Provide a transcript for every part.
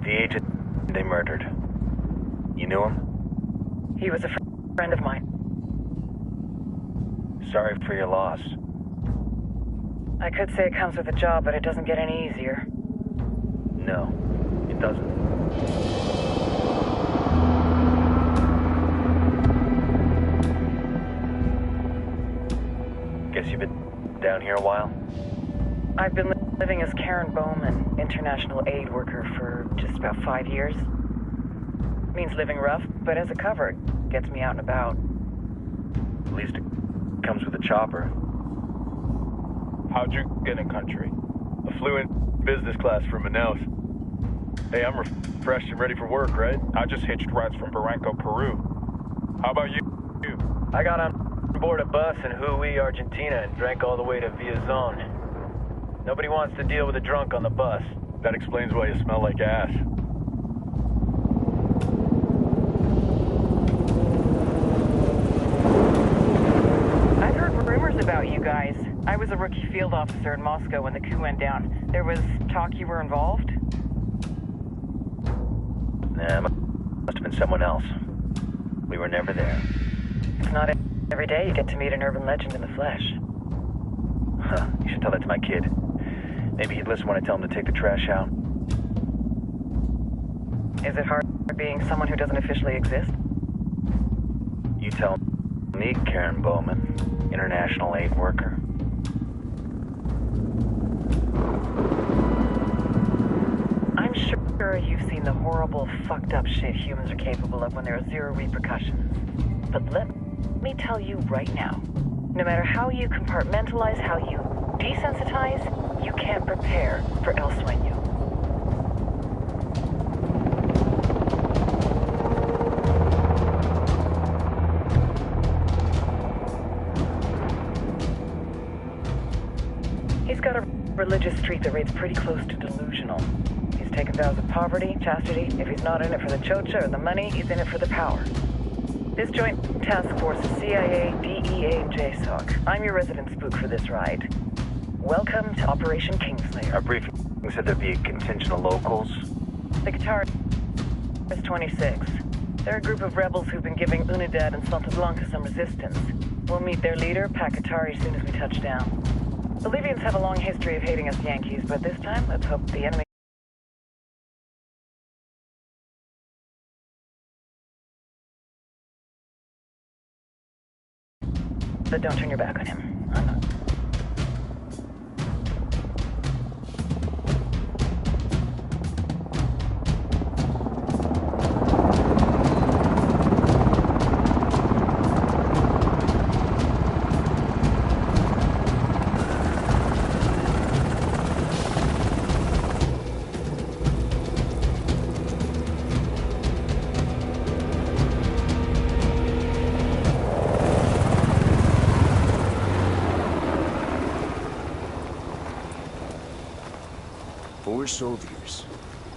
The agent they murdered. You knew him? He was a friend of mine. Sorry for your loss. I could say it comes with a job, but it doesn't get any easier. No, it doesn't. Guess you've been down here a while? I've been living as Karen Bowman, international aid worker, for just about 5 years. Means living rough, but as a cover, it gets me out and about. At least it comes with a chopper. How'd you get in country? I flew in business class from Manaus. Hey, I'm refreshed and ready for work, right? I just hitched rides from Barranco, Peru. How about you? I got on board a bus in Hui, Argentina, and drank all the way to Villazon. Nobody wants to deal with a drunk on the bus. That explains why you smell like ass. I've heard rumors about you guys. I was a rookie field officer in Moscow when the coup went down. There was talk you were involved? Nah, must have been someone else. We were never there. It's not every day you get to meet an urban legend in the flesh. Huh, you should tell that to my kid. Maybe he'd listen when I tell him to take the trash out. Is it hard being someone who doesn't officially exist? You tell me, Karen Bowman, international aid worker. I'm sure you've seen the horrible, fucked up shit humans are capable of when there are zero repercussions. But let me tell you right now, no matter how you compartmentalize, how you desensitize, you can't prepare for El Sueño. He's got a religious streak that rates pretty close to delusional. He's taken vows of poverty, chastity. If he's not in it for the chocha or the money, he's in it for the power. This joint task force is CIA, DEA, and JSOC. I'm your resident spook for this ride. Welcome to Operation Kingslayer. Our briefing said there'd be a contingent of locals. The Qatar is 26. They're a group of rebels who've been giving Unidad and Santa Blanca some resistance. We'll meet their leader, Pakatari, as soon as we touch down. Bolivians have a long history of hating us Yankees, but this time, let's hope the enemy... But don't turn your back on him. I'm not... Soldiers.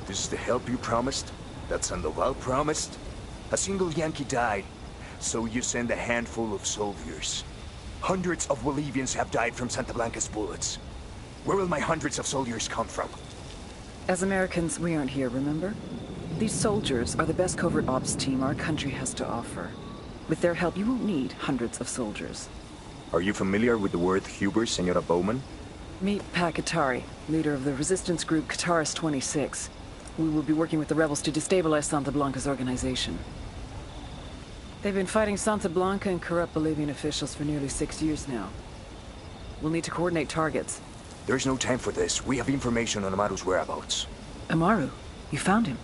This is the help you promised? That Sandoval promised? A single Yankee died, so you send a handful of soldiers. Hundreds of Bolivians have died from Santa Blanca's bullets. Where will my hundreds of soldiers come from? As Americans, we aren't here, remember? These soldiers are the best covert ops team our country has to offer. With their help, you won't need hundreds of soldiers. Are you familiar with the word Huber, Senora Bowman? Meet Pakatari, leader of the resistance group Qatar's 26. We will be working with the rebels to destabilize Santa Blanca's organization. They've been fighting Santa Blanca and corrupt Bolivian officials for nearly 6 years now. We'll need to coordinate targets. There's no time for this. We have information on Amaru's whereabouts. Amaru? You found him?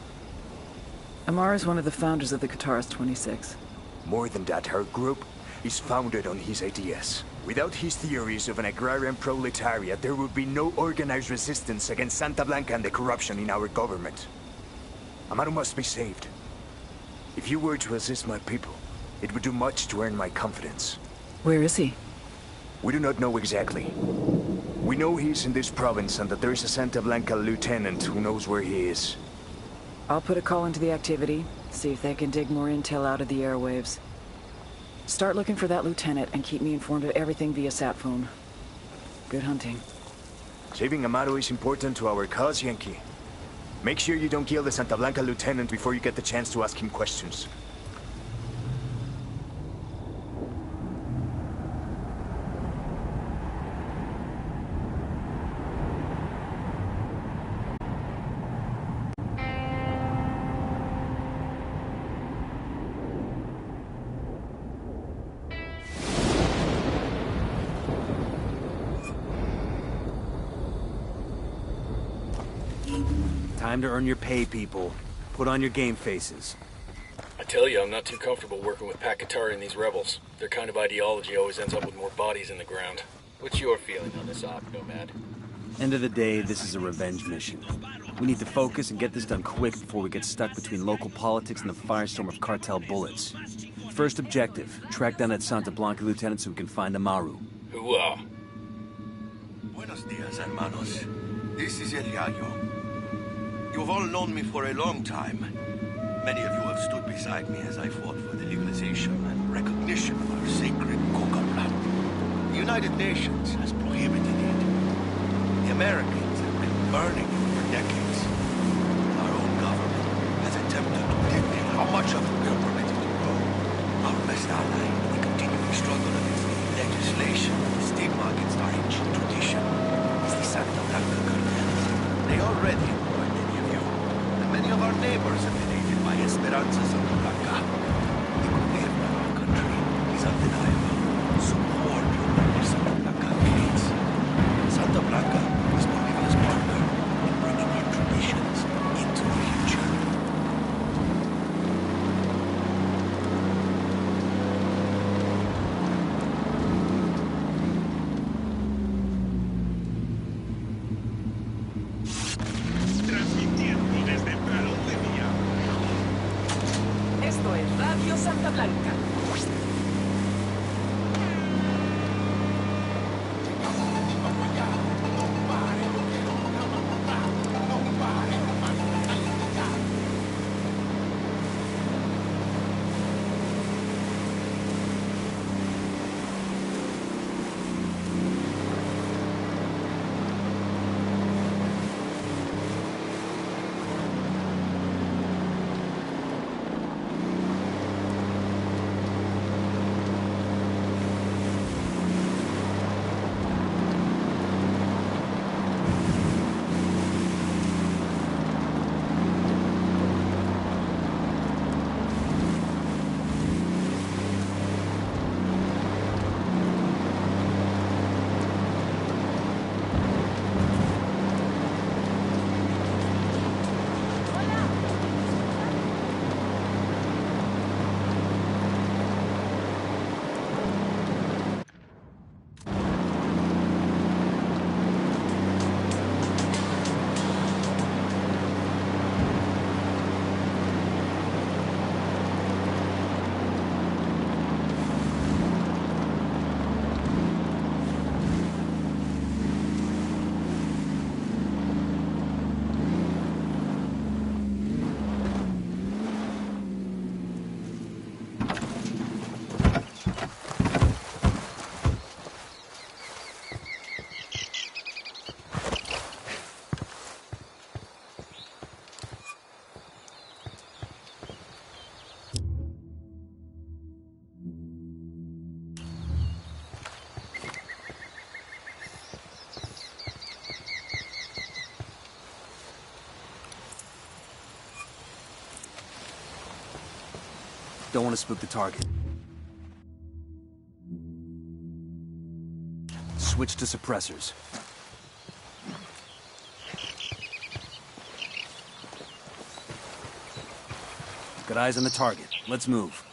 Amaru is one of the founders of the Qatar's 26. More than that, her group is founded on his ideas. Without his theories of an agrarian proletariat, there would be no organized resistance against Santa Blanca and the corruption in our government. Amaru must be saved. If you were to assist my people, it would do much to earn my confidence. Where is he? We do not know exactly. We know he's in this province and that there is a Santa Blanca lieutenant who knows where he is. I'll put a call into the activity, see if they can dig more intel out of the airwaves. Start looking for that lieutenant and keep me informed of everything via sat phone. Good hunting. Saving Amaru is important to our cause, Yankee. Make sure you don't kill the Santa Blanca lieutenant before you get the chance to ask him questions. Time to earn your pay, people. Put on your game faces. I tell you, I'm not too comfortable working with Pakatari and these rebels. Their kind of ideology always ends up with more bodies in the ground. What's your feeling on this op, Nomad? End of the day, this is a revenge mission. We need to focus and get this done quick before we get stuck between local politics and the firestorm of cartel bullets. First objective, track down that Santa Blanca lieutenant so we can find Amaru. Hooah! Buenos dias, hermanos. This is El Yayo. You've all known me for a long time. Many of you have stood beside me as I fought for the legalization and recognition of our sacred coca plant. The United Nations has prohibited it. The Americans have been burning it for decades. Our own government has attempted to dictate how much of it we are permitted to grow. Our best ally in the continuing struggle against the legislation and the stigma against our ancient tradition is the Santa Blanca cartels. They already employ many of you, and many of our neighbors have been aided by Esperanza Santa Blanca. The gobierno of our country is undeniable. Support your Santa Blanca creates. Santa Blanca is Bolivia's partner in bringing our traditions into the future. Transmitiendo desde Bolivia. Esto es Radio Santa Blanca. Don't want to spook the target. Switch to suppressors. Got eyes on the target. Let's move.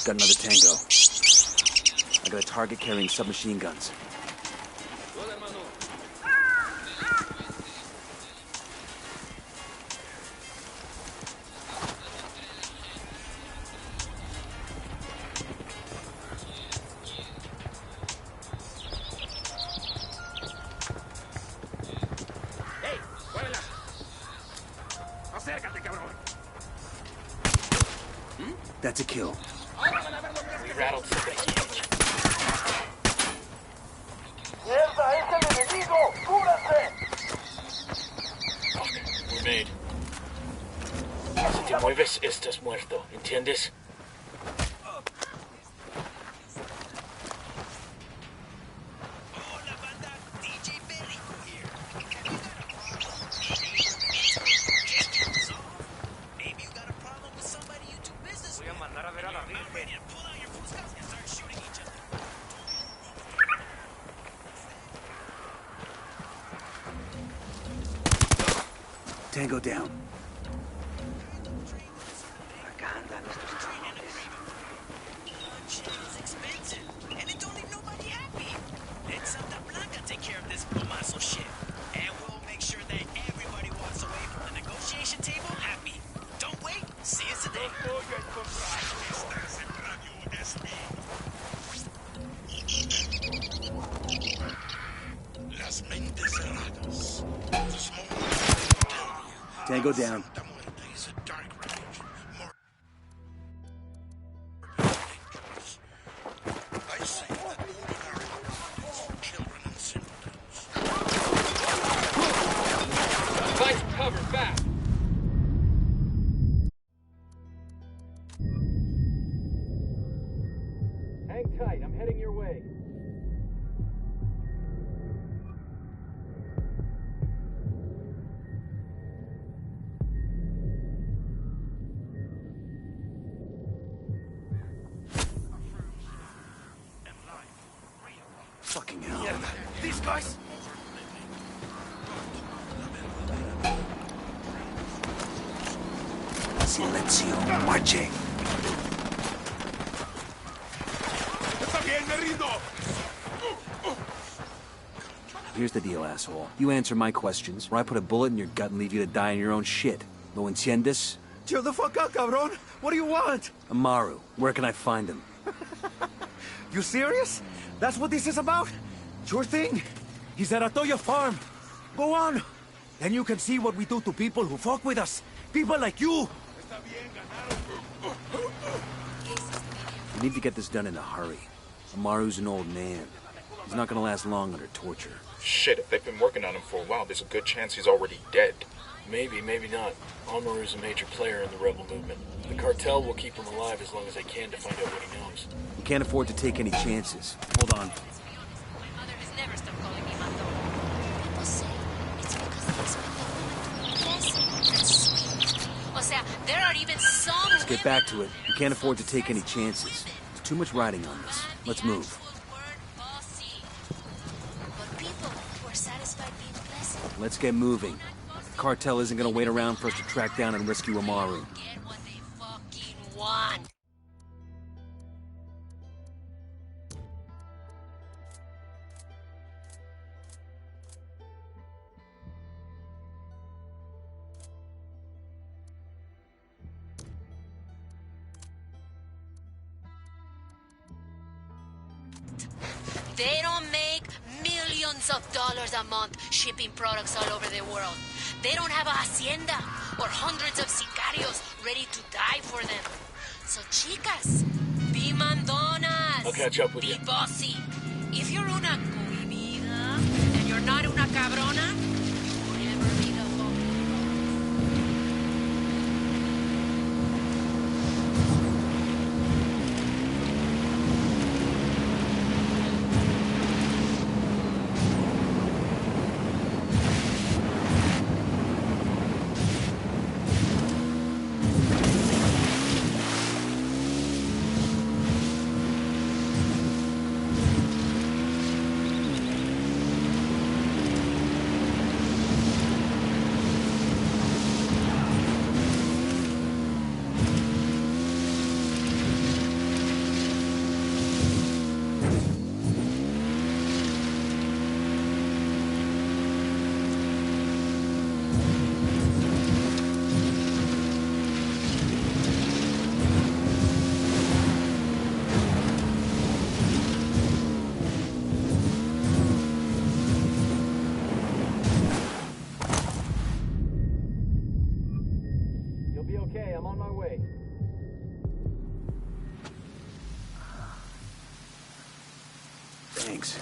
Got another tango. I got a target carrying submachine guns. That's a kill. We rattled somebody's cage. Fuck, we're made. Si te mueves, estás muerto. ¿Entiendes? Tango down. Tango down. Find cover, fast! Hang tight, I'm heading your way. Fucking hell. These guys! Silencio. Marche. Here's the deal, asshole. You answer my questions, or I put a bullet in your gut and leave you to die in your own shit. ¿Lo entiendes? Chill the fuck out, cabron! What do you want? Amaru, where can I find him? You serious? That's what this is about? Sure thing. He's at Atoya Farm. Go on. Then you can see what we do to people who fuck with us. People like you. We need to get this done in a hurry. Amaru's an old man. He's not gonna last long under torture. Shit, if they've been working on him for a while, there's a good chance he's already dead. Maybe, maybe not. Amaru's a major player in the rebel movement. The cartel will keep him alive as long as they can to find out what he knows. We can't afford to take any chances. Hold on. There are even some. Let's get back to it. We can't afford to take any chances. There's too much riding on this. Let's move. But people who are satisfied being pleasant. Let's get moving. The cartel isn't gonna wait around for us to track down and rescue Amaru. Get what they fucking want. They don't make millions of dollars a month shipping products all over the world. They don't have a hacienda or hundreds of sicarios ready to die for them. So, chicas, be mandonas. I'll catch up with you. Be bossy. If you're una cohibida and you're not una cabrona, whatever be the fuck. Thanks.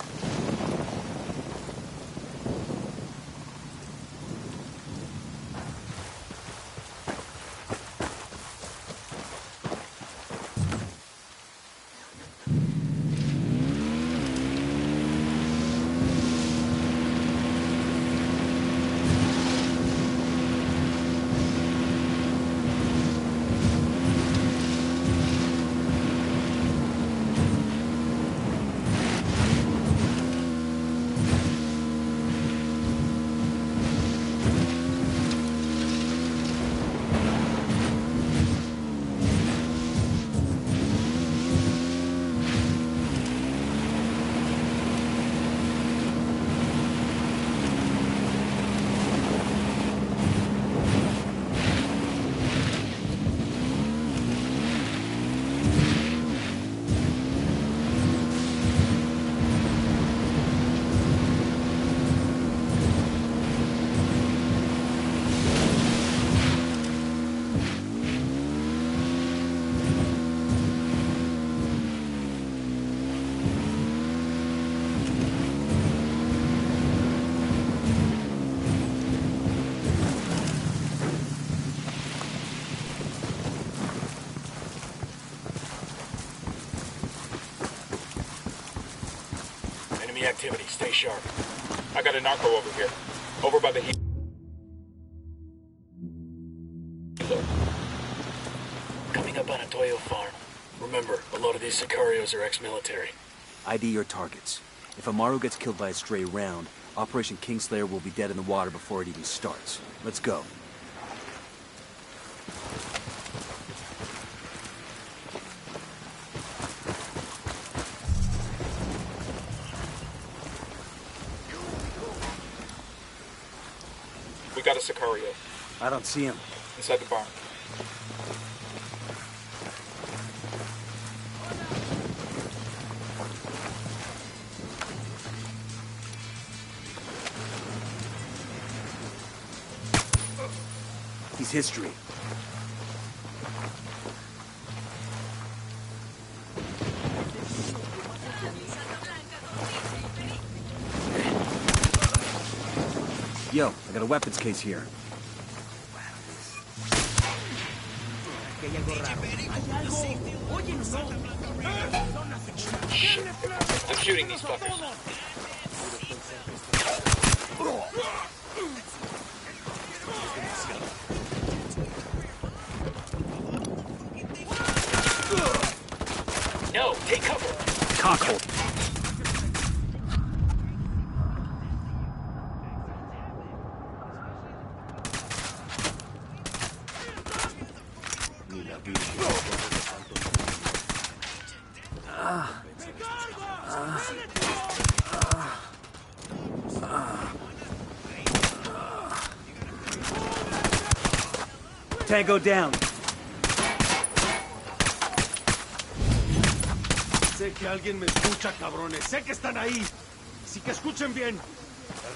Activity. Stay sharp. I got a narco over here. Over by the heat. Coming up on a Toyo farm. Remember, a lot of these sicarios are ex-military. ID your targets. If Amaru gets killed by a stray round, Operation Kingslayer will be dead in the water before it even starts. Let's go. We got a Sicario. I don't see him. Inside the barn. He's history. Yo, I got a weapons case here. Shit. I'm shooting these fuckers. No, take cover. Cockhold. Tango down. Sé que alguien me escucha, cabrones. Sé que están ahí. Así que escuchen bien.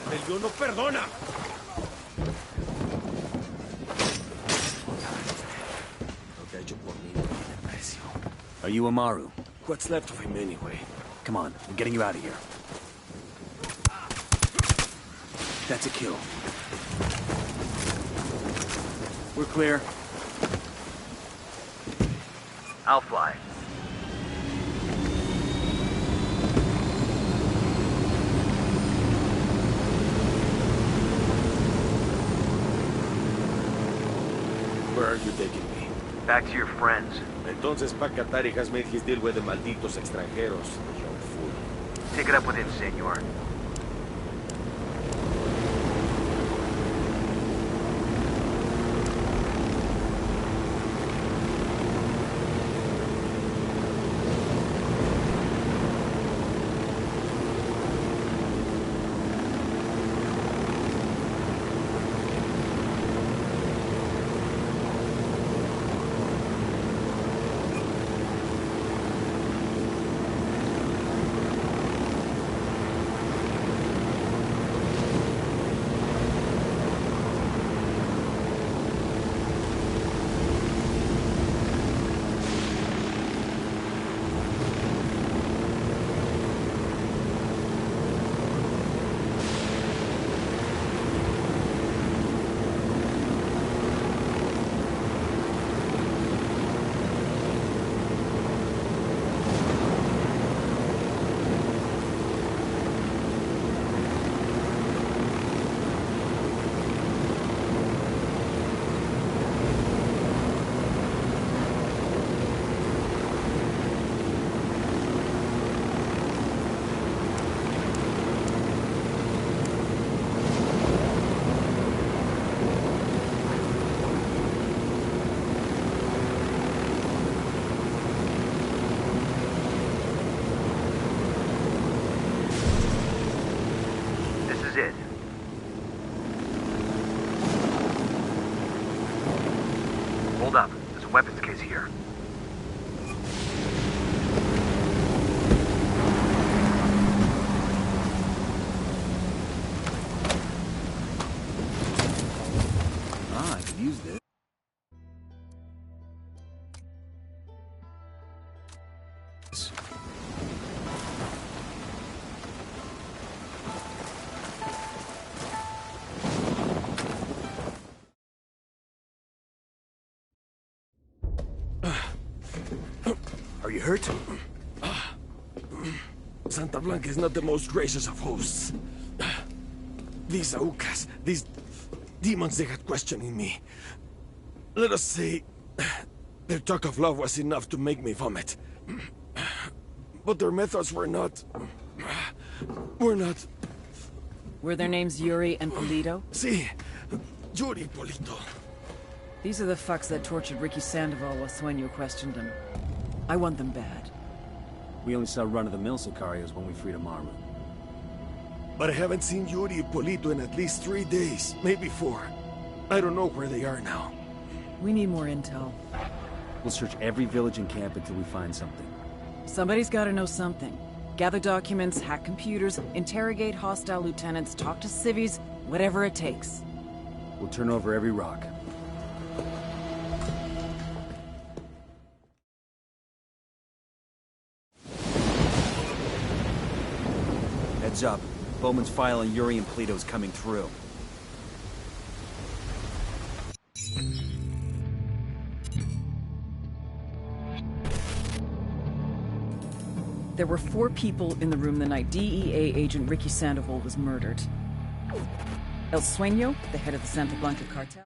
La rebelión no perdona. Lo que ha hecho por mí no tiene precio. Are you Amaru? What's left of him anyway? Come on, I'm getting you out of here. That's a kill. We're clear. I'll fly. Where are you taking me? Back to your friends. Entonces Pacatari has made his deal with the malditos extranjeros, the young fool. Take it up with him, senor. Are you hurt? Santa Blanca is not the most gracious of hosts. These Aucas, these demons they had questioning me. Let us say, their talk of love was enough to make me vomit. But their methods were not... Were their names Yuri and Polito? Si, Yuri Polito. These are the fucks that tortured Ricky Sandoval while Sueño questioned him. I want them bad. We only saw run-of-the-mill Sicarios when we freed Amarma. But I haven't seen Yuri and Polito in at least 3 days, maybe 4. I don't know where they are now. We need more intel. We'll search every village and camp until we find something. Somebody's gotta know something. Gather documents, hack computers, interrogate hostile lieutenants, talk to civvies, whatever it takes. We'll turn over every rock. Heads up. Bowman's file on Yuri and Polito's coming through. There were 4 people in the room the night DEA agent Ricky Sandoval was murdered. El Sueño, the head of the Santa Blanca cartel.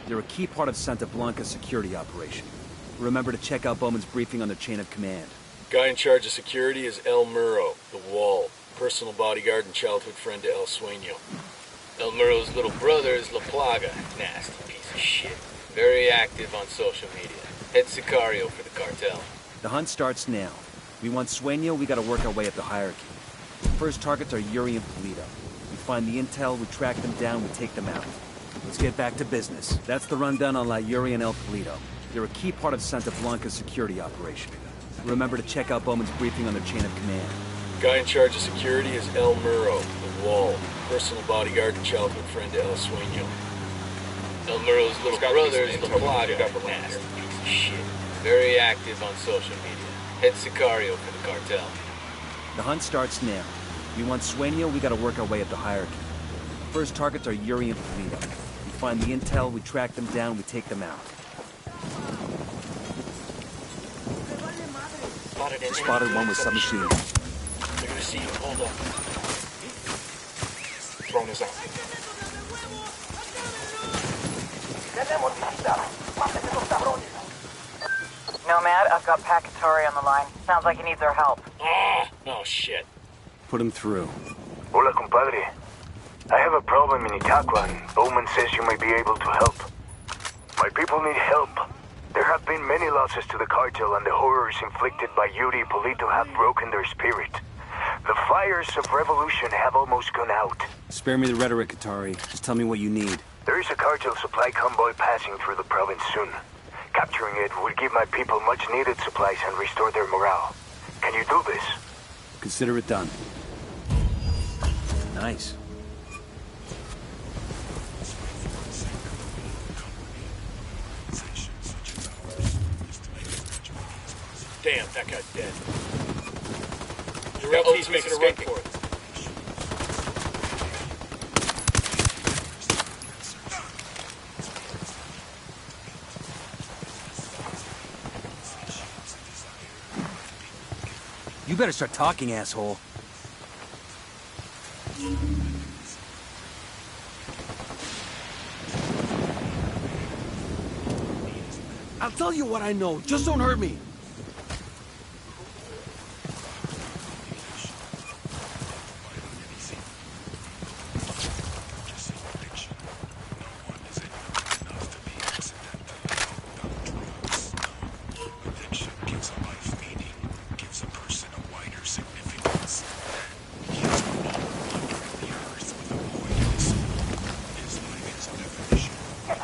They're a key part of Santa Blanca's security operation. Remember to check out Bowman's briefing on their chain of command. Guy in charge of security is El Muro, the Wall, personal bodyguard and childhood friend to El Sueño. El Muro's little brother is La Plaga, nasty piece of shit. Very active on social media. Head Sicario for the cartel. The hunt starts now. We want Sueño, we gotta work our way up the hierarchy. First targets are Yuri and Polito. We find the intel, we track them down, we take them out. Let's get back to business. That's the rundown on La Yuri and El Polito. They're a key part of Santa Blanca's security operation. Remember to check out Bowman's briefing on their chain of command. Guy in charge of security is El Muro, the Wall, personal bodyguard and childhood friend to El Sueño. El Muro's little brother is La Plaga, nasty piece of shit. Very active on social media. Head Sicario for the cartel. The hunt starts now. We want Sueño, we gotta work our way up the hierarchy. First targets are Yuri and Polito. We find the intel, we track them down, we take them out. Spotted one with submachine. They're gonna see you. Hold up. Drone is out. Nomad, I've got Pacatari on the line. Sounds like he needs our help. Oh, shit. Put him through. Hola, compadre. I have a problem in Itaqua, and Bowman says you might be able to help. My people need help. There have been many losses to the cartel, and the horrors inflicted by Yuri and Polito have broken their spirit. The fires of revolution have almost gone out. Spare me the rhetoric, Katari. Just tell me what you need. There is a cartel supply convoy passing through the province soon. Capturing it would give my people much-needed supplies and restore their morale. Can you do this? Consider it done. Nice. Damn, that guy's dead. The rebel team's making a run for it. You better start talking, asshole. I'll tell you what I know. Just don't hurt me.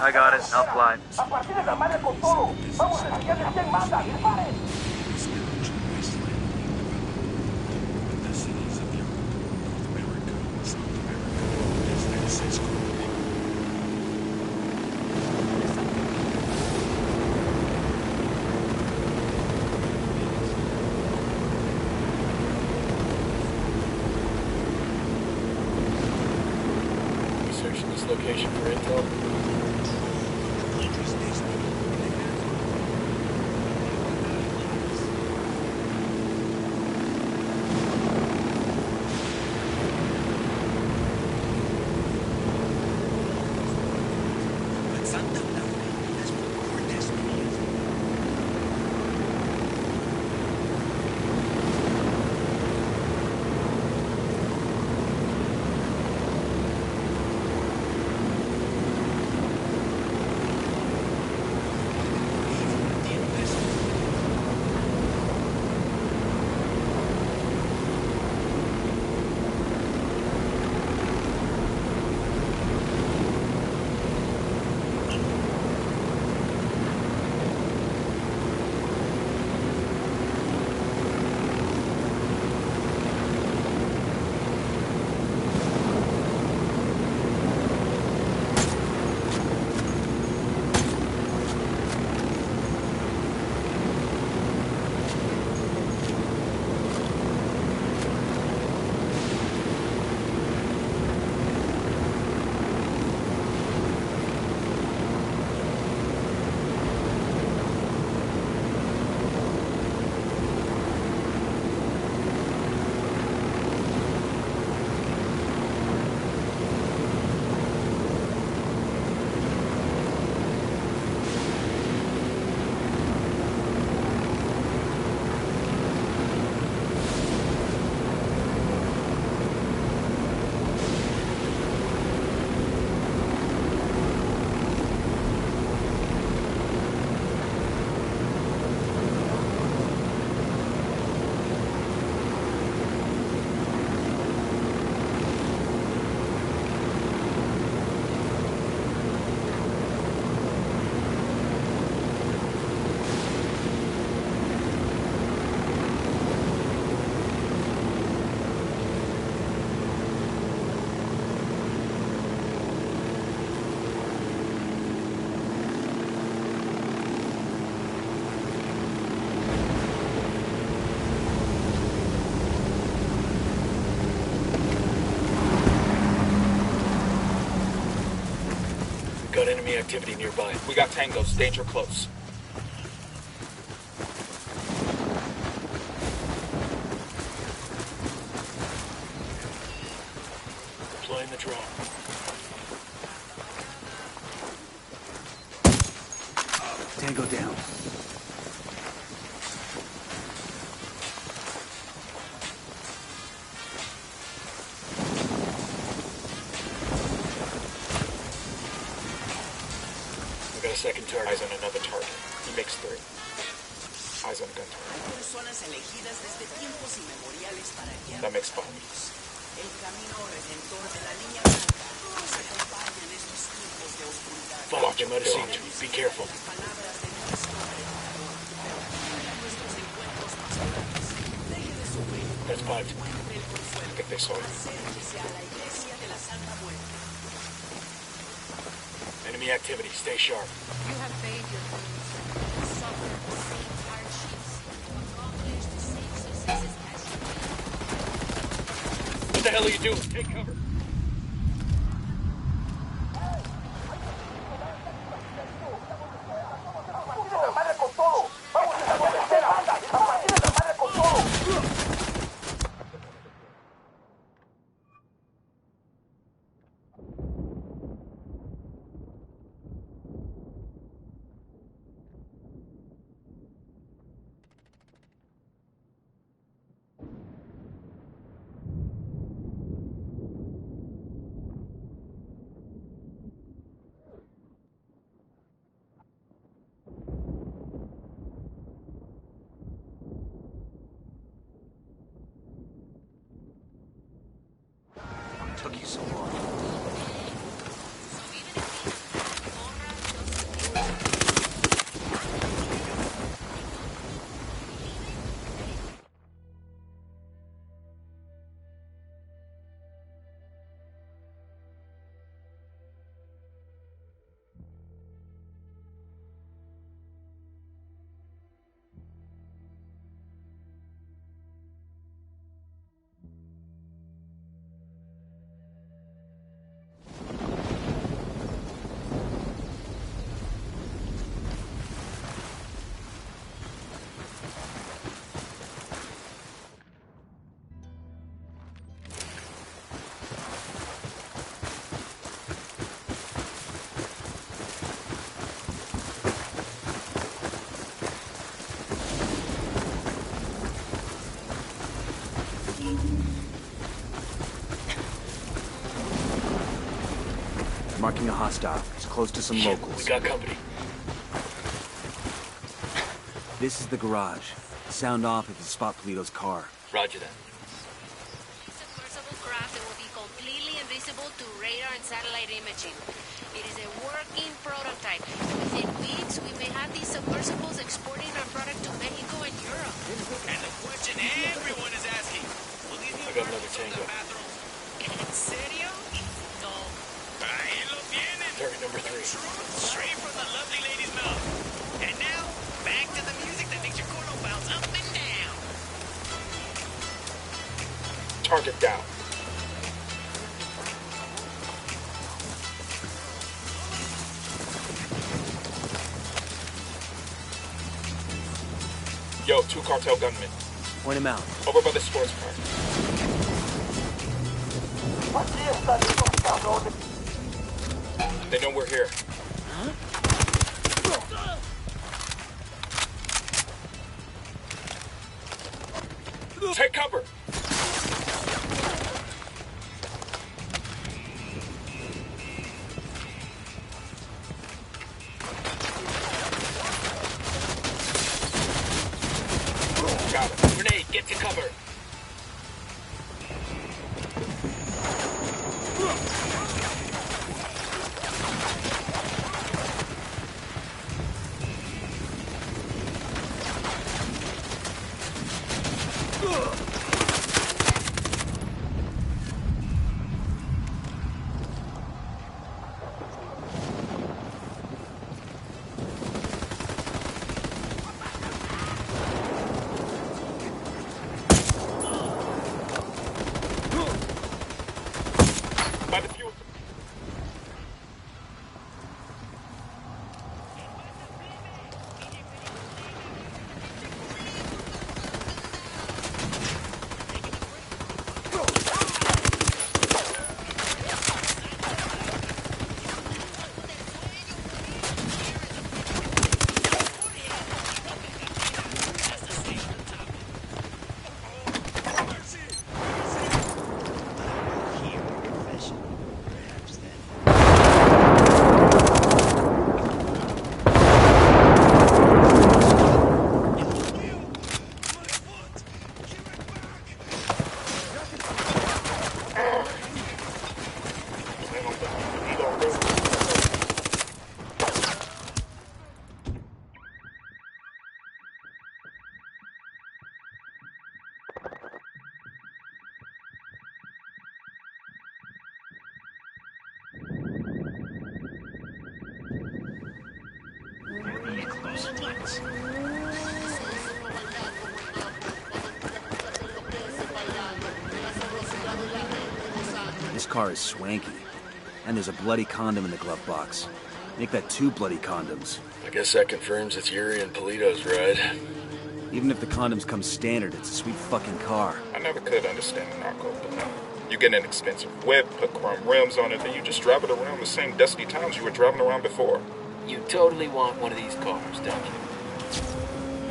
I got it. I'll fly. Searching this location for intel. Got enemy activity nearby. We got tangos. Danger close. Deploying the drone. Tango down. We got a second target. Eyes on another target. He makes 3. Eyes on a gun target. That makes 5. Fuck, they might have seen you. Be careful. That's 5. I think they saw you. Enemy activity. Stay sharp. You have paid your dues, suffered the same hardships, accomplished the same successes as What the hell are you doing? Take cover. Marking a hostile. He's close to some locals. We got company. This is the garage. Sound off if you spot Polito's car. Roger that. Submersible craft that will be completely invisible to radar and satellite imaging. It is a working prototype. Within weeks, we may have these submersibles exporting our product to Mexico and Europe. And the question everyone is asking, will these new I got another tango. ¿En serio? No. Ahí lo tienen. Target number 3. Straight from the lovely lady's mouth. And now, back to the music that makes your cornrow bounce up and down. Target down. Yo, 2 cartel gunmen. Point him out. Over by the sports car. They know we're here. Take cover! Got it. Grenade, get to cover! By the fuel. This car is swanky. And there's a bloody condom in the glove box. Make that 2 bloody condoms. I guess that confirms it's Yuri and Polito's ride. Even if the condoms come standard, it's a sweet fucking car. I never could understand the narco, but you get an expensive whip, put chrome rims on it, then you just drive it around the same dusty towns you were driving around before. You totally want one of these cars, don't you?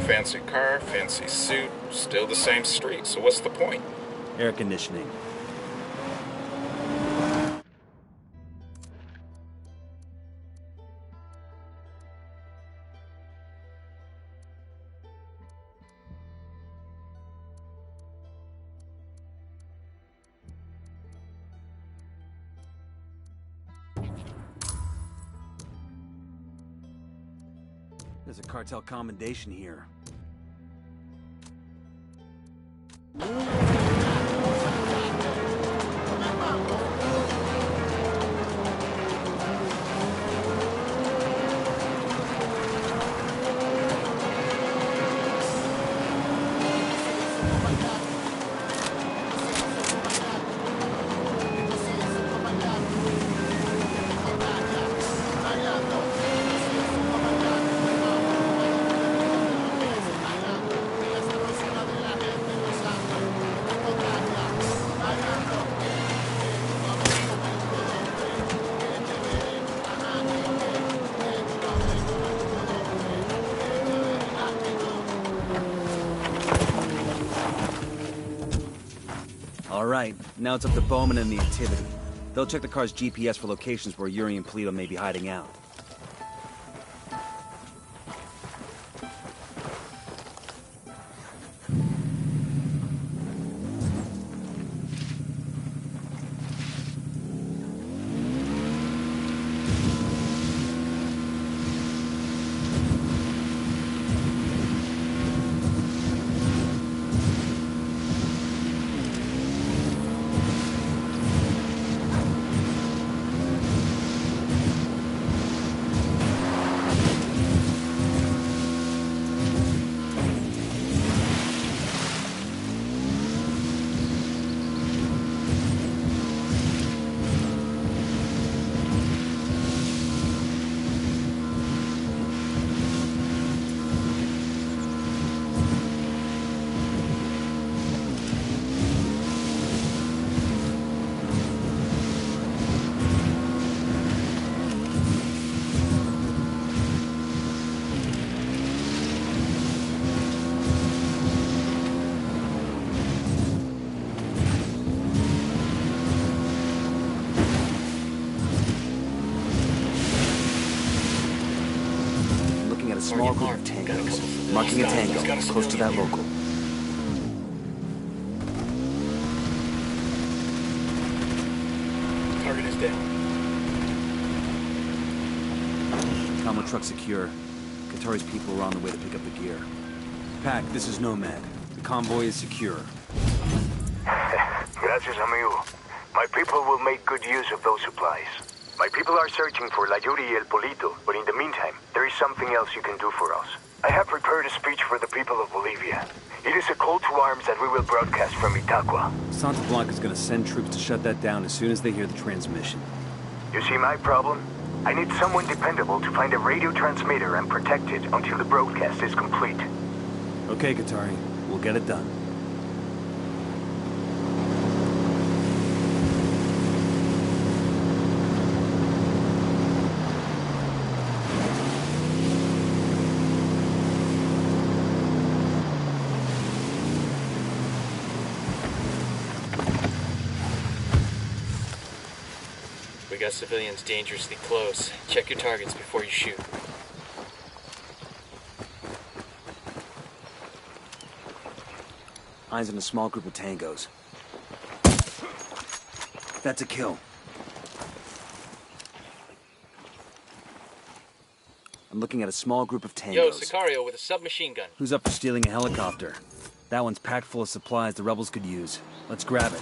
Fancy car, fancy suit, still the same street, so what's the point? Air conditioning. There's a cartel commendation here. All right, now it's up to Bowman and the activity. They'll check the car's GPS for locations where Yuri and Polito may be hiding out. Small group of tangos. Marking a tango, close to that local. Target is down. Combo truck secure. Qatari's people are on the way to pick up the gear. Pac, this is Nomad. The convoy is secure. Gracias, amigo. My people will make good use of those supplies. My people are searching for La Yuri y El Polito, but in the meantime, there is something else you can do for us. I have prepared a speech for the people of Bolivia. It is a call to arms that we will broadcast from Itaqua. Santa Blanca's gonna send troops to shut that down as soon as they hear the transmission. You see my problem? I need someone dependable to find a radio transmitter and protect it until the broadcast is complete. Okay, Qatari. We'll get it done. We got civilians dangerously close. Check your targets before you shoot. Eyes on a small group of tangos. That's a kill. I'm looking at a small group of tangos. Yo, Sicario with a submachine gun. Who's up for stealing a helicopter? That one's packed full of supplies the rebels could use. Let's grab it.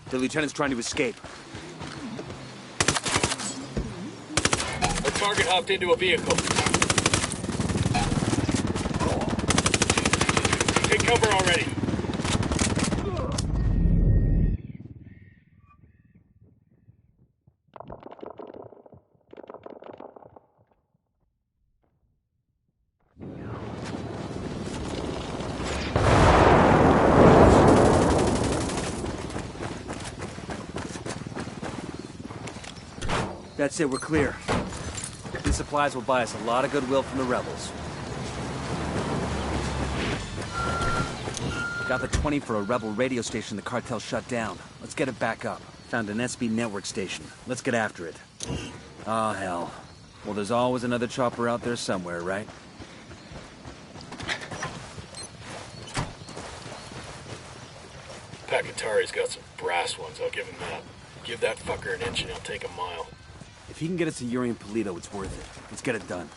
The lieutenant's trying to escape. The target hopped into a vehicle. Take cover already. That's it, we're clear. These supplies will buy us a lot of goodwill from the rebels. Got the 20 for a rebel radio station the cartel shut down. Let's get it back up. Found an SB network station. Let's get after it. Ah, hell. Well, there's always another chopper out there somewhere, right? Pakatari's got some brass ones, I'll give him that. Give that fucker an inch and he'll take a mile. If he can get us to Yuri and Polito, it's worth it. Let's get it done.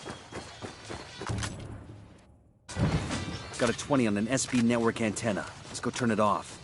Got a 20 on an SB network antenna. Let's go turn it off.